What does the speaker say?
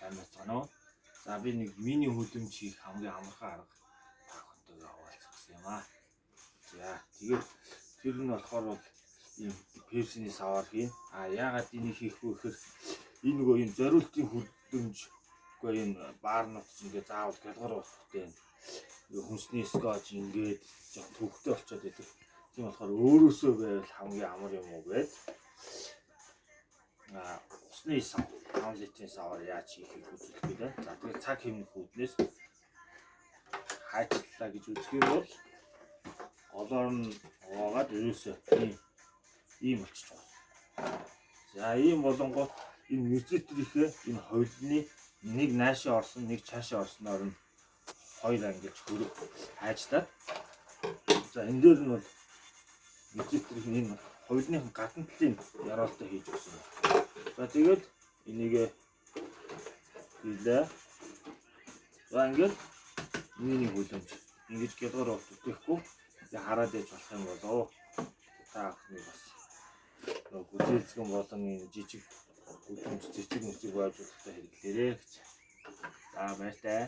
Амарцгаано. За би нэг мини хүлэмж хийх хамгийн амархан арга та бүхэнтэйгээ хуваалцах гэсэн юм аа. За тэгээд тэр нь болохоор бол ийм персний саваар хийн. Яагаад энийг хийх вэ гэхээр энэ нөгөө энэ зориултын хүлэмж үгүй энэ баарнууд ч ингээ заавал гялгар болохтэй. Хүнсний скотч ингээд жоо төвхтэй болчиход байдаг. Тийм болохоор өөрөөсөө байвал хамгийн амар юм уу гээд усны сав 5 литрийн саваар яаж хийхийг үзүүлэх гэдэг. За тэгээд цаг хэмнэх үүднээс хайчлаа гэж үзэхээр бол голоор нь уугаад ерөөсөө ийм болчих жоо. За ийм болонгот энэ мэрзэтрийнхээ энэ хойлны нэг наашаа орсон, нэг цаашаа орсноор нь хоёр ангилж хөрөг хайжлаад. За энэ дээр нь бол мэрзэтрийн энэ хойлны гадна талын яроолтой хийж өгсөн. За тэгээд энийг хийлээ. За ингээд миний хүлэмж ингэж гялгар утгахгүй хараад яж болох юм болоо. Та бүхний бас гүзээлцгэн болон энэ жижиг хүлэмж цэцэг мүцэг байж болохтой хэрэглээрэй гэж. За баяртай.